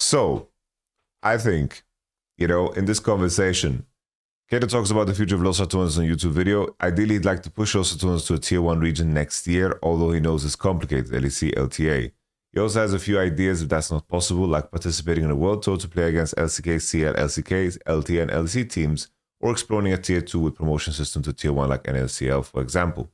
So, I think, in this conversation, Caedrel talks about the future of Los Ratones on YouTube video. Ideally, he'd like to push Los Ratones to a tier 1 region next year, although he knows it's complicated, LEC, LTA. He also has a few ideas if that's not possible, like participating in a world tour to play against LCK, CL, LCK, LT, and LEC teams, or exploring a tier 2 with promotion system to tier 1 like NLCL, for example.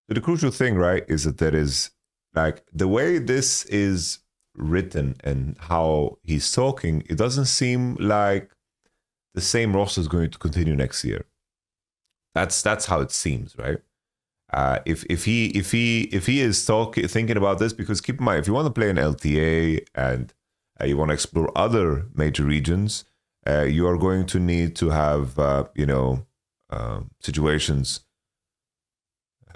So the crucial thing, right, is that there is, like, the way this is written and how he's talking, it doesn't seem like the same roster is going to continue next year. That's how it seems, right? If he is thinking about this, because keep in mind, if you want to play in LTA and you want to explore other major regions, you are going to need to have situations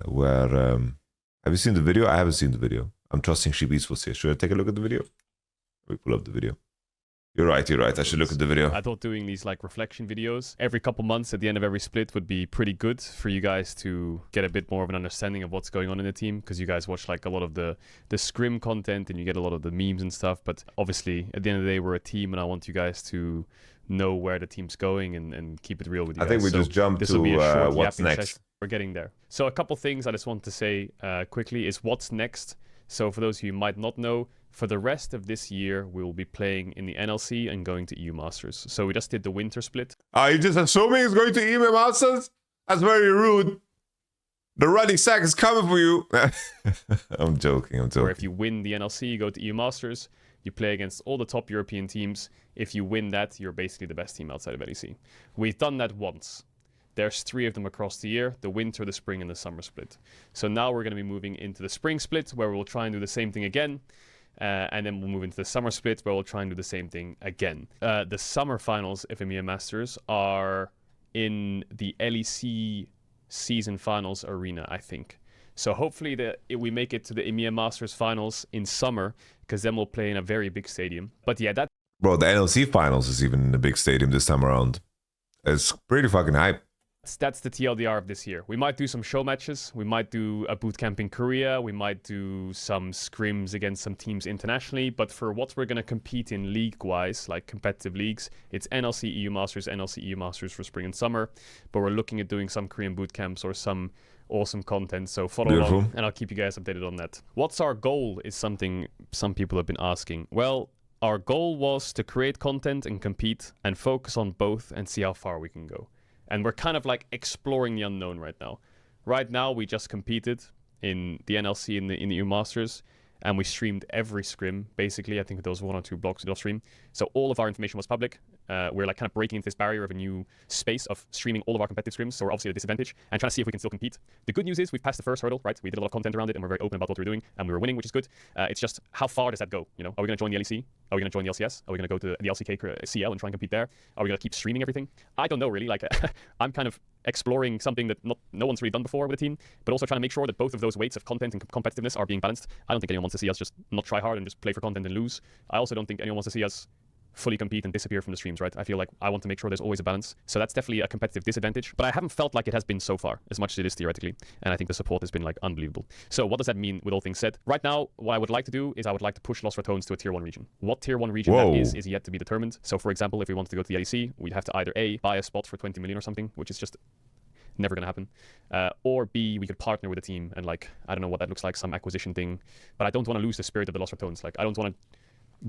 where have you seen the video? I haven't seen the video. I'm trusting She Beats will see it. Should I take a look at the video? Let me pull up the video. You're right. I should look at the video. I thought doing these like reflection videos every couple months at the end of every split would be pretty good for you guys to get a bit more of an understanding of what's going on in the team, because you guys watch like a lot of the scrim content and you get a lot of the memes and stuff. But obviously, at the end of the day, we're a team, and I want you guys to know where the team's going and keep it real with you guys. I think we just jump to what's next. We're getting there. So a couple things I just want to say quickly is what's next. So for those of you who might not know, for the rest of this year, we will be playing in the NLC and going to EU Masters. So we just did the winter split. Are you just assuming it's going to EU Masters? That's very rude. The running sack is coming for you. I'm joking. Or if you win the NLC, you go to EU Masters. You play against all the top European teams. If you win that, you're basically the best team outside of LEC. We've done that once. There's 3 of them across the year, the winter, the spring, and the summer split. So now we're going to be moving into the spring split, where we'll try and do the same thing again. And then we'll move into the summer split, where we'll try and do the same thing again. The summer finals of EMEA Masters are in the LEC season finals arena, I think. So hopefully we make it to the EMEA Masters finals in summer, because then we'll play in a very big stadium. But yeah, that... Bro, the NLC finals is even in a big stadium this time around. It's pretty fucking hype. That's the TLDR of this year. We might do some show matches. We might do a bootcamp in Korea. We might do some scrims against some teams internationally. But for what we're going to compete in league-wise, like competitive leagues, it's NLC EU Masters, NLC EU Masters for spring and summer. But we're looking at doing some Korean bootcamps or some awesome content. So follow along, and I'll keep you guys updated on that. What's our goal is something some people have been asking. Well, our goal was to create content and compete and focus on both and see how far we can go. And we're kind of like exploring the unknown right now. Right now, we just competed in the NLC in the EU Masters, and we streamed every scrim, basically. I think there was 1 or 2 blocks we did stream. So all of our information was public. We're like kind of breaking into this barrier of a new space of streaming all of our competitive scrims, so we're obviously at a disadvantage, and trying to see if we can still compete. The good news is we've passed the first hurdle, right? We did a lot of content around it, and we're very open about what we're doing, and we were winning, which is good. It's just, how far does that go? Are we going to join the LEC? Are we going to join the LCS? Are we going to go to the LCK CL and try and compete there? Are we going to keep streaming everything? I don't know, really. Like, I'm kind of exploring something that no one's really done before with a team, but also trying to make sure that both of those weights of content and competitiveness are being balanced. I don't think anyone wants to see us just not try hard and just play for content and lose. I also don't think anyone wants to see us fully compete and disappear from the streams, right? I feel like I want to make sure there's always a balance. So that's definitely a competitive disadvantage, but I haven't felt like it has been so far, as much as it is theoretically. And I think the support has been like unbelievable. So what does that mean with all things said? Right now, what I would like to do is I would like to push Los Ratones to a tier 1 region. What tier 1 region that is yet to be determined. So for example, if we wanted to go to the LEC, we'd have to either A, buy a spot for 20 million or something, which is just never gonna happen, or B, we could partner with a team and like, I don't know what that looks like, some acquisition thing, but I don't want to lose the spirit of the Los Ratones. Like, I don't want to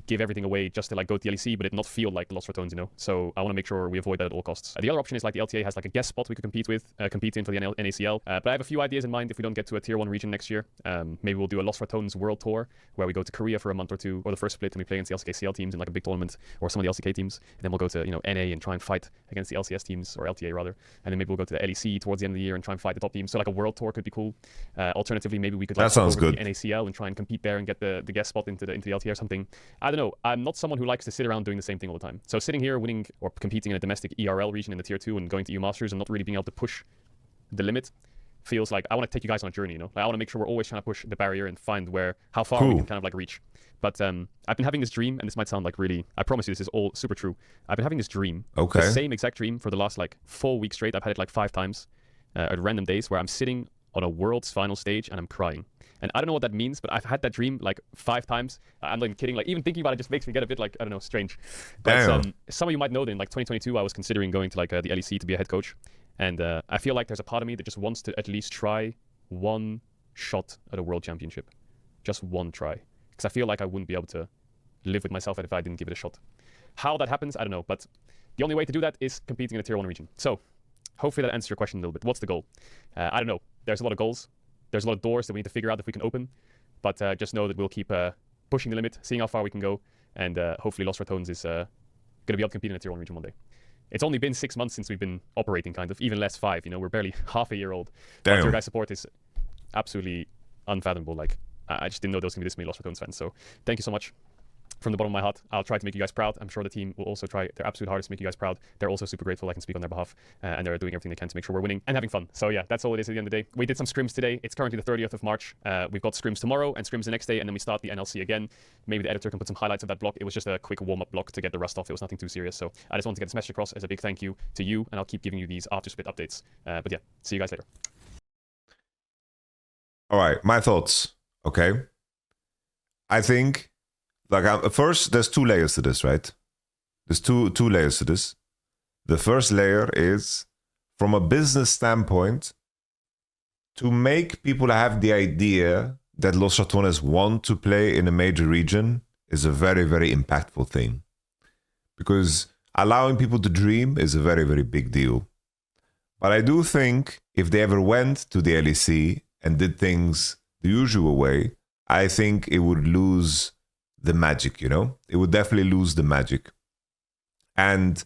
give everything away just to like go to the LEC, but it not feel like the Los Ratones, So I want to make sure we avoid that at all costs. The other option is like the LTA has like a guest spot we could compete in for the NACL. But I have a few ideas in mind if we don't get to a tier 1 region next year. Maybe we'll do a Los Ratones World Tour where we go to Korea for a month or 2, or the first split and we play against the LCK CL teams in like a big tournament, or some of the LCK teams. And then we'll go to NA and try and fight against the LCS teams, or LTA rather. And then maybe we'll go to the LEC towards the end of the year and try and fight the top teams. So like a World Tour could be cool. Alternatively, maybe we could like, that sounds good. The NACL and try and compete there and get the guest spot into the LTA or something. I don't know. I'm not someone who likes to sit around doing the same thing all the time. So sitting here winning or competing in a domestic ERL region in the tier 2 and going to EU Masters and not really being able to push the limit feels like I want to take you guys on a journey, Like, I want to make sure we're always trying to push the barrier and find how far we can kind of like reach. But I've been having this dream, and this might sound like really, I promise you this is all super true. I've been having this dream, the same exact dream for the last like 4 weeks straight. I've had it like 5 times at random days where I'm sitting on a world's final stage and I'm crying. And I don't know what that means, but I've had that dream like 5 times. I'm not even kidding. Like even thinking about it just makes me get a bit like, I don't know, strange. But some of you might know that in like 2022, I was considering going to like the LEC to be a head coach. And I feel like there's a part of me that just wants to at least try one shot at a world championship. Just one try. Because I feel like I wouldn't be able to live with myself if I didn't give it a shot. How that happens, I don't know. But the only way to do that is competing in a tier 1 region. So hopefully that answers your question a little bit. What's the goal? I don't know. There's a lot of goals. There's a lot of doors that we need to figure out if we can open. But just know that we'll keep pushing the limit, seeing how far we can go. And hopefully Los Ratones is going to be able to compete in a tier 1 region one day. It's only been 6 months since we've been operating, kind of. Even less, 5. You know, we're barely half a year old. But your guys' support is absolutely unfathomable. Like, I just didn't know there was going to be this many Los Ratones fans. So thank you so much. From the bottom of my heart, I'll try to make you guys proud. I'm sure the team will also try their absolute hardest to make you guys proud. They're also super grateful I can speak on their behalf, and they're doing everything they can to make sure we're winning and having fun. So yeah, that's all it is at the end of the day. We did some scrims today. It's currently the 30th of March. We've got scrims tomorrow and scrims the next day, and then we start the NLC again. Maybe the editor can put some highlights of that block. It was just a quick warm-up block to get the rust off. It was nothing too serious. So I just want to get this message across as a big thank you to you, and I'll keep giving you these after split updates. But yeah, see you guys later. All right, my thoughts. Okay. I think, like, first, there's 2 layers to this, right? There's two layers to this. The first layer is, from a business standpoint, to make people have the idea that Los Ratones want to play in a major region is a very, very impactful thing. Because allowing people to dream is a very, very big deal. But I do think if they ever went to the LEC and did things the usual way, I think it would lose the magic, you know? It would definitely lose the magic. And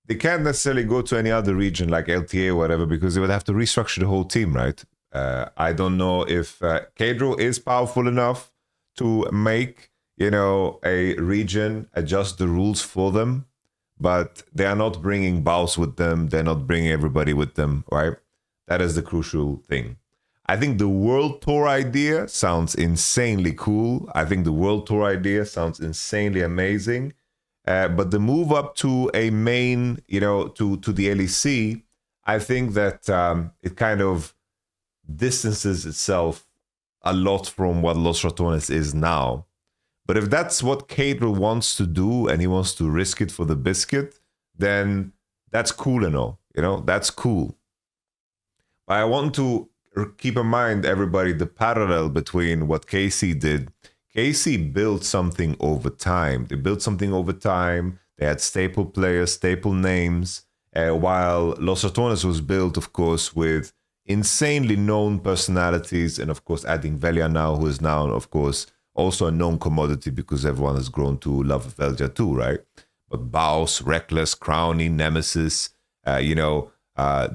they can't necessarily go to any other region like LTA or whatever, because they would have to restructure the whole team, right? I don't know if Caedrel is powerful enough to make, you know, a region adjust the rules for them, but they are not bringing Baus with them. They're not bringing everybody with them, right? That is the crucial thing. I think the World Tour idea sounds insanely cool. I think the World Tour idea sounds insanely amazing. But the move up to a main, you know, to the LEC, I think that it kind of distances itself a lot from what Los Ratones is now. But if that's what Caedrel wants to do and he wants to risk it for the biscuit, then that's cool and all, you know, that's cool. But I want to keep in mind, everybody, the parallel between what KC did. KC built something over time. They built something over time. They had staple players, staple names, while Los Ratones was built, of course, with insanely known personalities, and of course adding Velia now, who is now, of course, also a known commodity because everyone has grown to love Velia too, right? But Baus, Reckless, Crowny, Nemesis,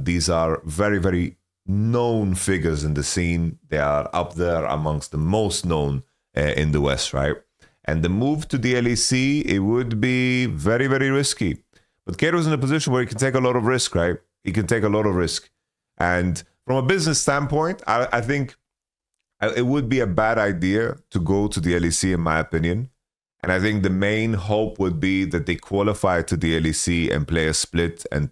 these are very, very known figures in the scene. They are up there amongst the most known in the West, right? And the move to the LEC, it would be very, very risky. But Caedrel's in a position where he can take a lot of risk, right? He can take a lot of risk. And from a business standpoint, I think it would be a bad idea to go to the LEC, in my opinion. And I think the main hope would be that they qualify to the LEC and play a split and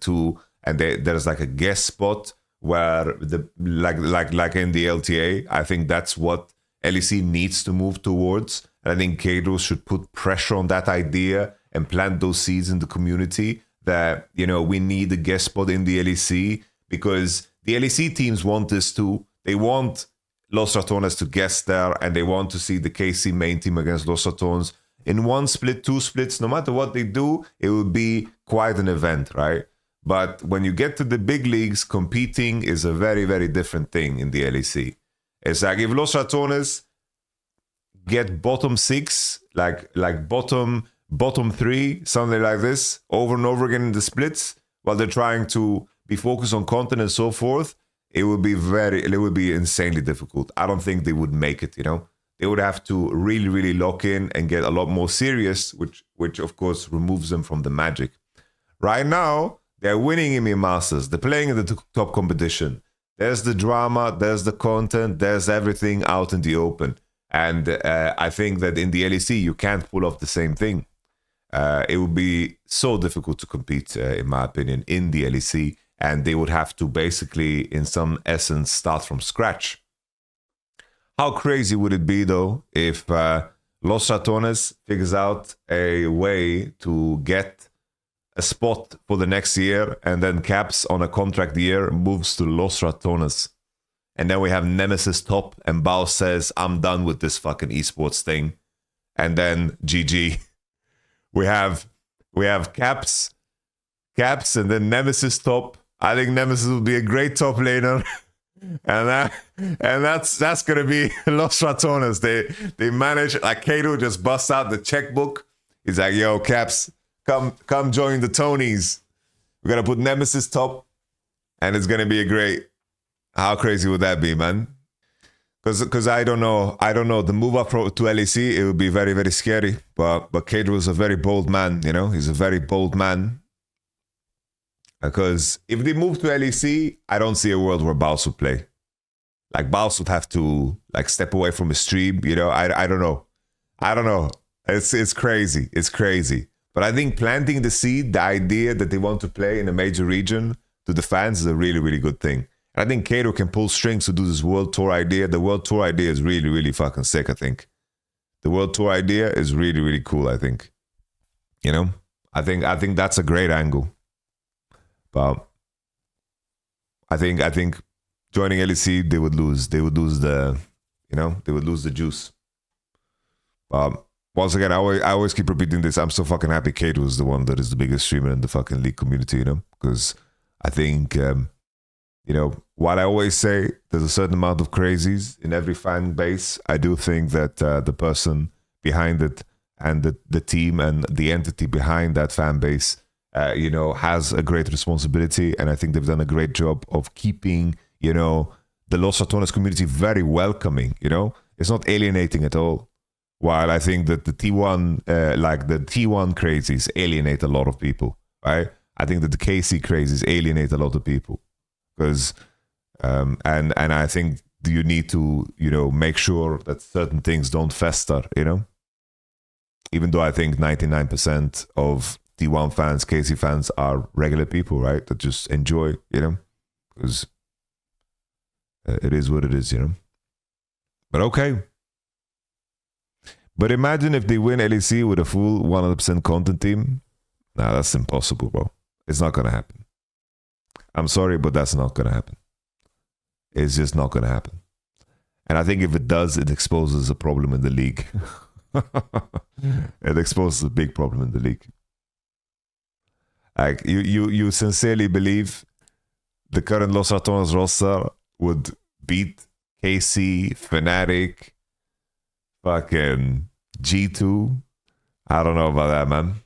there's like a guest spot where like in the LTA. I think that's what LEC needs to move towards. And I think Caedrel should put pressure on that idea and plant those seeds in the community that, you know, we need a guest spot in the LEC, because the LEC teams want this too. They want Los Ratones to guest there, and they want to see the KC main team against Los Ratones in one split, 2 splits. No matter what they do, it will be quite an event, right? But when you get to the big leagues, competing is a very, very different thing in the LEC. It's like if Los Ratones get bottom 6, like bottom 3, something like this, over and over again in the splits, while they're trying to be focused on content and so forth, it would be insanely difficult. I don't think they would make it, you know. They would have to really, really lock in and get a lot more serious, which of course removes them from the magic. Right now, they're winning EMEA Masters. They're playing in the top competition. There's the drama, there's the content, there's everything out in the open. And I think that in the LEC, you can't pull off the same thing. It would be so difficult to compete, in my opinion, in the LEC. And they would have to basically, in some essence, start from scratch. How crazy would it be though if Los Ratones figures out a way to get a spot for the next year, and then Caps on a contract year moves to Los Ratones, and then we have Nemesis top, and Bao says, "I'm done with this fucking esports thing," and then GG. We have Caps, and then Nemesis top. I think Nemesis will be a great top laner. And that's gonna be Los Ratones. They manage, like, Caedrel just busts out the checkbook. He's like, "Yo, Caps, come join the Tonys. We're gonna put Nemesis top, and it's gonna be a great." How crazy would that be, man? Because I don't know. The move up to LEC, it would be very, very scary. But Caedrel is a very bold man. You know, he's a very bold man. Because if they move to LEC, I don't see a world where Baus would play. Like, Baus would have to, like, step away from his stream. You know, I don't know. It's crazy. It's crazy. But I think planting the seed, the idea that they want to play in a major region to the fans, is a really, really good thing. And I think Caedrel can pull strings to do this world tour idea. The world tour idea is really, really fucking sick, I think. The world tour idea is really, really cool, I think. You know? I think that's a great angle. But I think joining LEC, they would lose the, you know, they would lose the juice. Once again, I always keep repeating this. I'm so fucking happy Caedrel is the one that is the biggest streamer in the fucking league community, you know, because I think, you know, while I always say there's a certain amount of crazies in every fan base, I do think that the person behind it and the team and the entity behind that fan base, you know, has a great responsibility, and I think they've done a great job of keeping, you know, the Los Ratones community very welcoming. You know, it's not alienating at all. While I think that the T1, like the T1 crazies, alienate a lot of people, right? I think that the KC crazies alienate a lot of people, because, and I think you need to, you know, make sure that certain things don't fester. You know, even though I think 99% of T1 fans, KC fans are regular people, right? That just enjoy, you know, because it is what it is, you know. But okay. But imagine if they win LEC with a full 100% content team. Nah, that's impossible, bro. It's not going to happen. I'm sorry, but that's not going to happen. It's just not going to happen. And I think if it does, it exposes a problem in the league. It exposes a big problem in the league. Like, you sincerely believe the current Los Ratones roster would beat KC, Fnatic, fucking G2? I don't know about that, man.